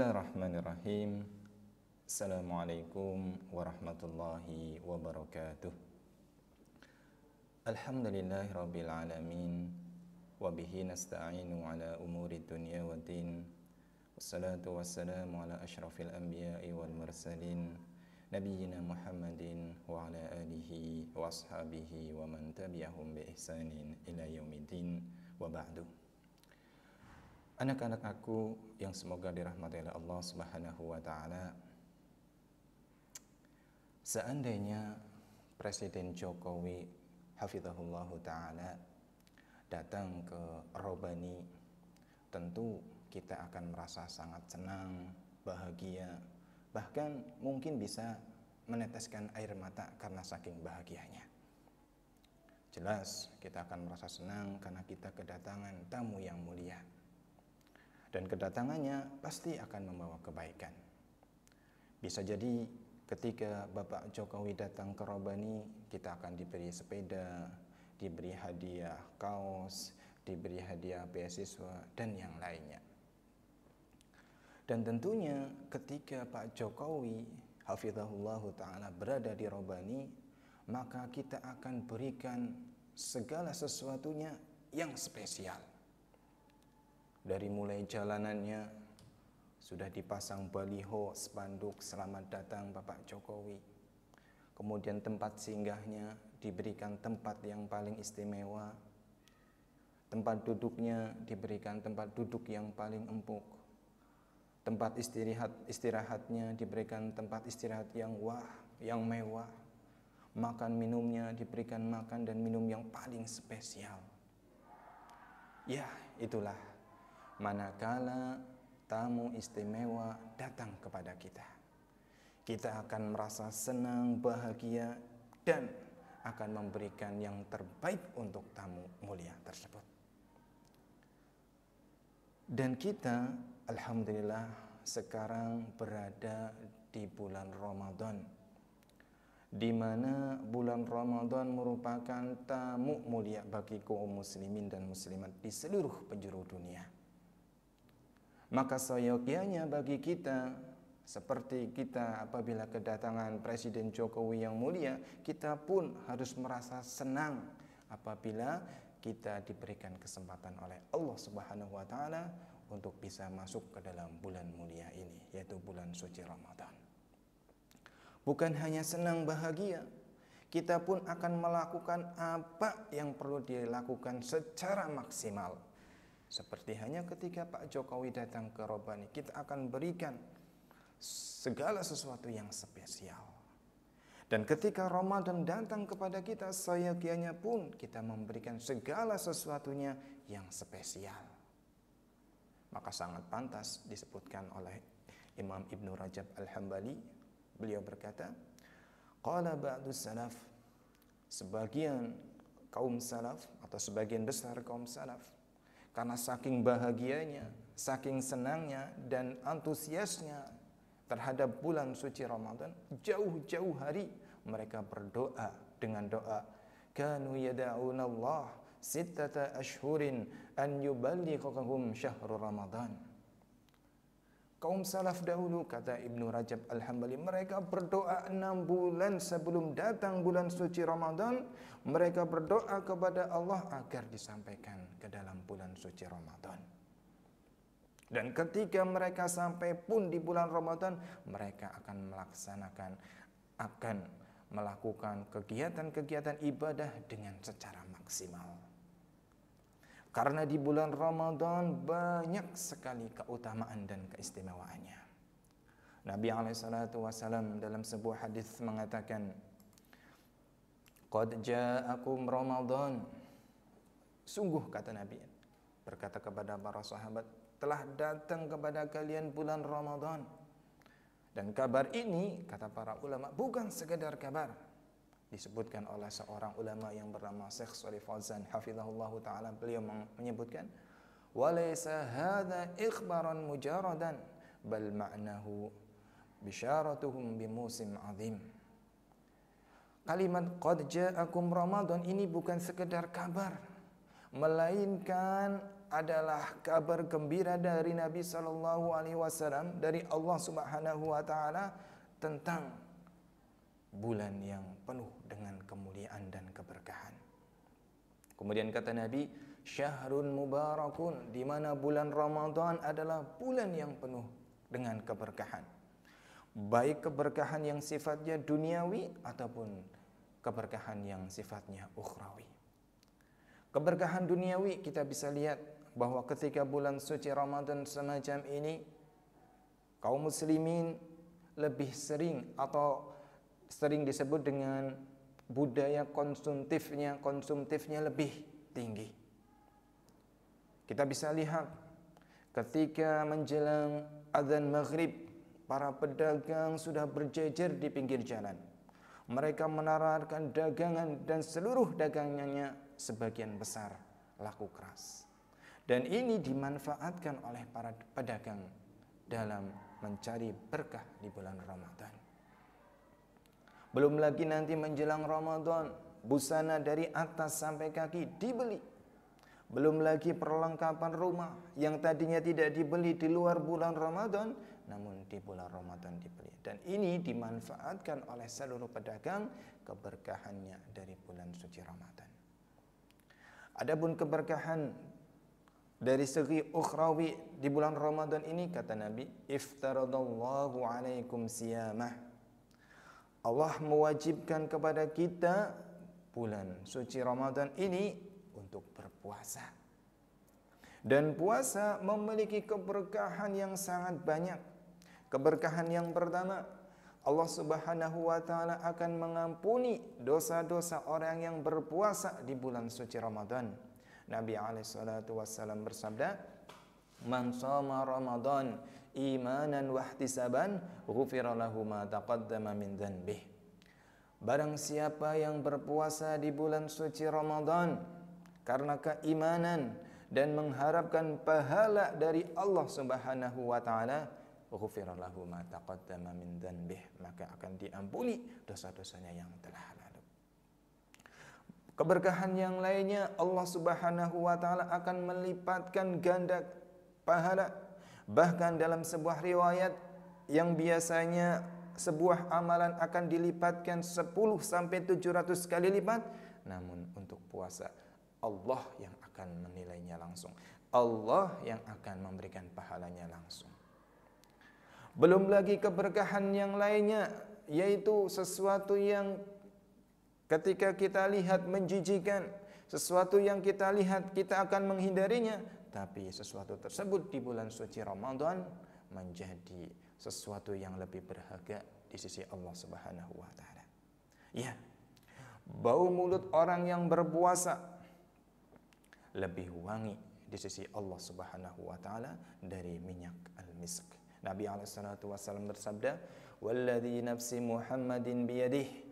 Bismillahirrahmanirrahim. Assalamualaikum warahmatullahi wabarakatuh. Alhamdulillahirabbil alamin wa bihi nasta'inu ala umuri dunya waddin. Wassalatu wassalamu ala asyrafil anbiya'i wal mursalin nabiyyina Muhammadin wa ala alihi wa ashabihi wa man tabi'ahum bi ihsanin ila yaumiddin wa ba'du. Anak-anak aku yang semoga dirahmati oleh Allah Subhanahu wa taala. Seandainya Presiden Jokowi hafizahullahu taala datang ke Robani, tentu kita akan merasa sangat senang, bahagia, bahkan mungkin bisa meneteskan air mata karena saking bahagianya. Jelas kita akan merasa senang karena kita kedatangan tamu yang mulia. Dan kedatangannya pasti akan membawa kebaikan. Bisa jadi ketika Bapak Jokowi datang ke Robani, kita akan diberi sepeda, diberi hadiah kaos, diberi hadiah beasiswa, dan yang lainnya. Dan tentunya ketika Pak Jokowi hafizahullahu ta'ala berada di Robani, maka kita akan berikan segala sesuatunya yang spesial. Dari mulai jalanannya sudah dipasang baliho spanduk selamat datang Bapak Jokowi. Kemudian tempat singgahnya diberikan tempat yang paling istimewa. Tempat duduknya diberikan tempat duduk yang paling empuk. Tempat istirahatnya diberikan tempat istirahat yang yang mewah. Makan minumnya diberikan makan dan minum yang paling spesial. Ya, itulah manakala tamu istimewa datang kepada kita. Kita akan merasa senang, bahagia, dan akan memberikan yang terbaik untuk tamu mulia tersebut. Dan kita, alhamdulillah, sekarang berada di bulan Ramadan, di mana bulan Ramadan merupakan tamu mulia bagi kaum muslimin dan muslimat di seluruh penjuru dunia. Maka seyogyanya bagi kita, seperti kita apabila kedatangan Presiden Jokowi yang mulia, kita pun harus merasa senang apabila kita diberikan kesempatan oleh Allah Subhanahu wa taala untuk bisa masuk ke dalam bulan mulia ini, yaitu bulan suci Ramadan. Bukan hanya senang bahagia, kita pun akan melakukan apa yang perlu dilakukan secara maksimal. Seperti hanya ketika Pak Jokowi datang ke Robani, kita akan berikan segala sesuatu yang spesial. Dan ketika Ramadan datang kepada kita, seyogyanya pun kita memberikan segala sesuatunya yang spesial. Maka sangat pantas disebutkan oleh Imam Ibnu Rajab Al-Hambali. Beliau berkata, qala ba'du salaf, sebagian kaum salaf atau sebagian besar kaum salaf, karena saking bahagianya, saking senangnya dan antusiasnya terhadap bulan suci Ramadan, jauh-jauh hari mereka berdoa dengan doa, kanu yada'una Allah sittata ashhurin an yuballighahum syahrul Ramadan. Kaum salaf dahulu, kata Ibnu Rajab Al-Hambali, mereka berdoa 6 bulan sebelum datang bulan suci Ramadan. Mereka berdoa kepada Allah agar disampaikan ke dalam bulan suci Ramadan. Dan ketika mereka sampai pun di bulan Ramadan, mereka akan melakukan kegiatan-kegiatan ibadah dengan secara maksimal. Karena di bulan Ramadan banyak sekali keutamaan dan keistimewaannya. Nabi SAW dalam sebuah hadis mengatakan, qad ja'akum Ramadan. Sungguh, kata Nabi, berkata kepada para sahabat, telah datang kepada kalian bulan Ramadan. Dan kabar ini, kata para ulama, bukan sekedar kabar. Disebutkan oleh seorang ulama yang bernama Syekh Shalih Fauzan hafizahullahu taala, beliau menyebutkan, walaysa hadza ikhbaran mujaradan bal ma'nahu bisyaratuhum bimusim azim. Kalimat qad ja'akum Ramadan ini bukan sekedar kabar, melainkan adalah kabar gembira dari Nabi sallallahu alaihi wasallam dari Allah Subhanahu wa taala tentang bulan yang penuh dengan kemuliaan dan keberkahan. Kemudian kata Nabi, syahrun mubarakun, di mana bulan Ramadan adalah bulan yang penuh dengan keberkahan. Baik keberkahan yang sifatnya duniawi ataupun keberkahan yang sifatnya ukhrawi. Keberkahan duniawi kita bisa lihat bahwa ketika bulan suci Ramadan semacam ini, kaum muslimin lebih sering atau sering disebut dengan budaya konsumtifnya lebih tinggi. Kita bisa lihat ketika menjelang azan maghrib, para pedagang sudah berjejer di pinggir jalan. Mereka menawarkan dagangan dan seluruh dagangannya sebagian besar laku keras. Dan ini dimanfaatkan oleh para pedagang dalam mencari berkah di bulan Ramadan. Belum lagi nanti menjelang Ramadan, busana dari atas sampai kaki dibeli. Belum lagi perlengkapan rumah yang tadinya tidak dibeli di luar bulan Ramadan, namun di bulan Ramadan dibeli. Dan ini dimanfaatkan oleh seluruh pedagang keberkahannya dari bulan suci Ramadan. Adapun keberkahan dari segi ukhrawi di bulan Ramadan ini, kata Nabi, iftaradallahu alaikum siyamah. Allah mewajibkan kepada kita bulan suci Ramadan ini untuk berpuasa. Dan puasa memiliki keberkahan yang sangat banyak. Keberkahan yang pertama, Allah Subhanahu wa taala akan mengampuni dosa-dosa orang yang berpuasa di bulan suci Ramadan. Nabi SAW bersabda, "Man shoma Ramadan imanan wa ihtisaban, ghufira lahu ma taqaddama min dhanbih." Barang siapa yang berpuasa di bulan suci Ramadan karena keimanan dan mengharapkan pahala dari Allah Subhanahu wa taala, ghufira lahu ma taqaddama min dhanbih, maka akan diampuni dosa-dosanya yang telah lalu. Keberkahan yang lainnya, Allah Subhanahu wa taala akan melipatkan ganda pahala. Bahkan dalam sebuah riwayat yang biasanya sebuah amalan akan dilipatkan 10 sampai 700 kali lipat, namun untuk puasa Allah yang akan menilainya langsung. Allah yang akan memberikan pahalanya langsung. Belum lagi keberkahan yang lainnya, yaitu sesuatu yang ketika kita lihat menjijikan, sesuatu yang kita lihat kita akan menghindarinya, tapi sesuatu tersebut di bulan suci Ramadan menjadi sesuatu yang lebih berharga di sisi Allah Subhanahu wa taala. Ya, bau mulut orang yang berpuasa lebih wangi di sisi Allah Subhanahu wa taala dari minyak al-misk. Nabi SAW bersabda, "Walladzi nafsi Muhammadin biyadihi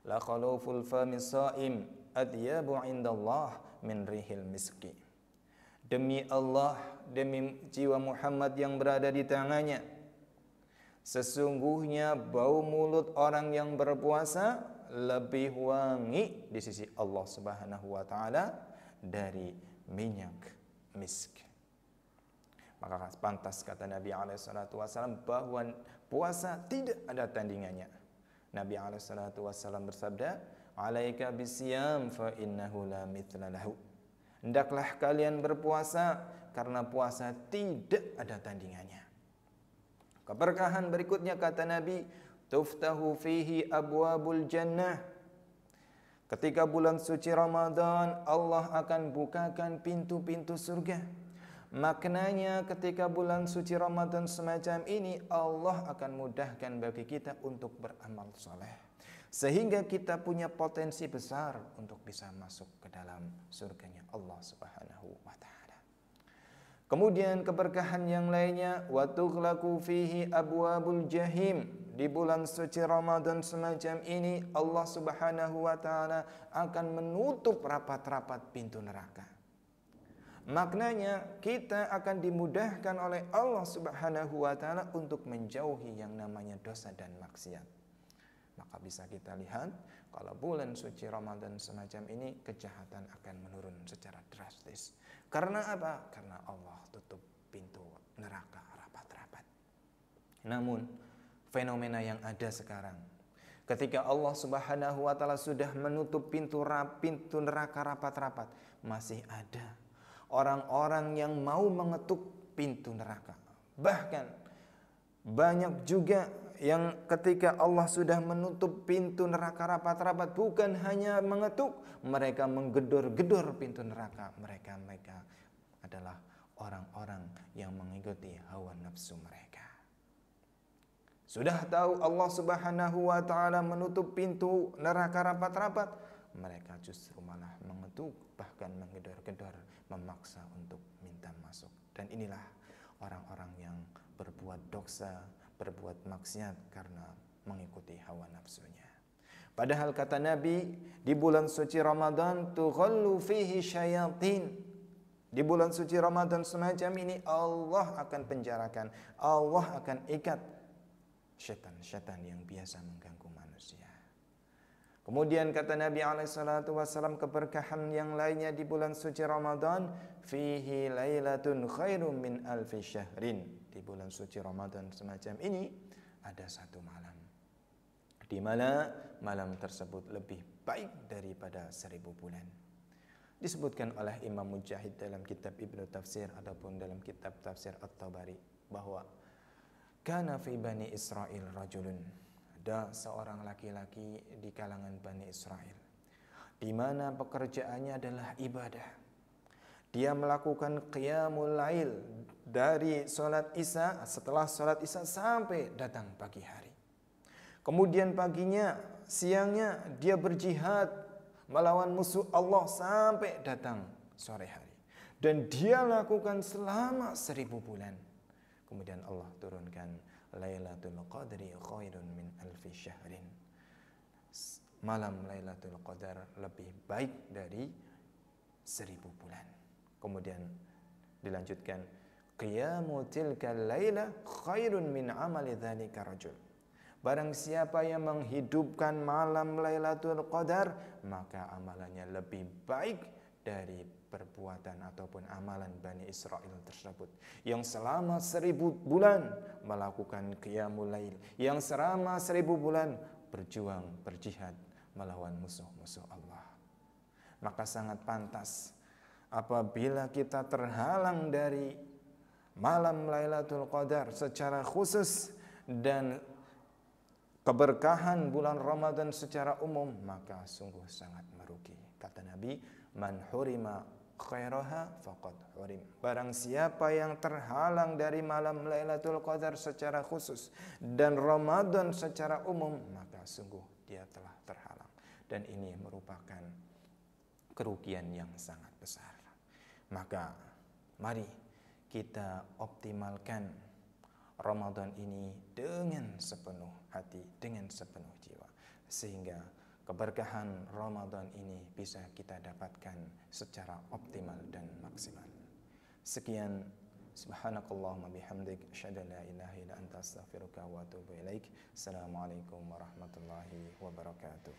la khaluful fami shaim atyabu indallah min rihil miski." Demi Allah, demi jiwa Muhammad yang berada di tangannya, sesungguhnya bau mulut orang yang berpuasa lebih wangi di sisi Allah Subhanahu wa taala dari minyak misk. Maka pantas kata Nabi SAW bahwa puasa tidak ada tandingannya. Nabi SAW bersabda, "Alaika bisyam fa innahu la mithla lahu." Hendaklah kalian berpuasa karena puasa tidak ada tandingannya. Keberkahan berikutnya kata Nabi, "Tuftahu fihi abwabul jannah." Ketika bulan suci Ramadan, Allah akan bukakan pintu-pintu surga. Maknanya ketika bulan suci Ramadan semacam ini, Allah akan mudahkan bagi kita untuk beramal soleh, sehingga kita punya potensi besar untuk bisa masuk ke dalam surganya Allah Subhanahu wa taala. Kemudian keberkahan yang lainnya, wa tughlaqu fihi abwabul jahim. Di bulan suci Ramadan semacam ini, Allah Subhanahu wa taala akan menutup rapat-rapat pintu neraka. Maknanya kita akan dimudahkan oleh Allah Subhanahu wa taala untuk menjauhi yang namanya dosa dan maksiat. Maka bisa kita lihat kalau bulan suci Ramadan semacam ini kejahatan akan menurun secara drastis. Karena apa? Karena Allah tutup pintu neraka rapat-rapat. Namun fenomena yang ada sekarang, ketika Allah Subhanahu wa taala sudah menutup pintu neraka rapat-rapat, masih ada orang-orang yang mau mengetuk pintu neraka. Bahkan banyak juga yang ketika Allah sudah menutup pintu neraka rapat-rapat, bukan hanya mengetuk, mereka menggedor-gedor pintu neraka. Mereka adalah orang-orang yang mengikuti hawa nafsu mereka. Sudah tahu Allah Subhanahu wa taala menutup pintu neraka rapat-rapat, mereka justru malah mengetuk, bahkan menggedor-gedor, memaksa untuk minta masuk. Dan inilah orang-orang yang berbuat dosa, berbuat maksiat karena mengikuti hawa nafsunya. Padahal kata Nabi, di bulan suci Ramadan tughallu fihi syayatin. Di bulan suci Ramadan semacam ini Allah akan penjarakan, Allah akan ikat syaitan-syaitan yang biasa mengganggu manusia. Kemudian kata Nabi SAW, keberkahan yang lainnya di bulan suci Ramadan, fihi lailatun khairum min alfi syahrin. Di bulan suci Ramadan semacam ini ada satu malam, di mana malam tersebut lebih baik daripada 1000 bulan. Disebutkan oleh Imam Mujahid dalam kitab Ibnu Tafsir ataupun dalam kitab Tafsir At-Tabari bahwa kana fi Bani Israel rajulun, ada seorang laki-laki di kalangan Bani Israel di mana pekerjaannya adalah ibadah. Dia melakukan qiyamul lail dari salat Isya, setelah salat Isya sampai datang pagi hari. Kemudian paginya, siangnya dia berjihad melawan musuh Allah sampai datang sore hari. Dan dia lakukan selama 1000 bulan. Kemudian Allah turunkan Lailatul Qadri khairun min alfi syahrin. Malam Lailatul Qadar lebih baik dari 1000 bulan. Kemudian dilanjutkan qiyamu tilkal laila khairun min amali dzalika rajul. Barang siapa yang menghidupkan malam Lailatul Qadar, maka amalannya lebih baik dari perbuatan ataupun amalan Bani Israel tersebut, yang selama 1000 bulan melakukan qiyamul lail, yang selama 1000 bulan berjuang, berjihad melawan musuh-musuh Allah. Maka sangat pantas apabila kita terhalang dari malam Lailatul Qadar secara khusus dan keberkahan bulan Ramadan secara umum, maka sungguh sangat merugi. Kata Nabi, man hurima khairaha faqad hurim. Barang siapa yang terhalang dari malam Lailatul Qadar secara khusus dan Ramadan secara umum, maka sungguh dia telah terhalang. Dan ini merupakan kerugian yang sangat besar. Maka mari kita optimalkan Ramadan ini dengan sepenuh hati, dengan sepenuh jiwa, sehingga keberkahan Ramadan ini bisa kita dapatkan secara optimal dan maksimal. Sekian, subhanakallahumma bihamdik, asyhadu an la ilaha illa anta, astaghfiruka wa atubu ilaik. Assalamualaikum warahmatullahi wabarakatuh.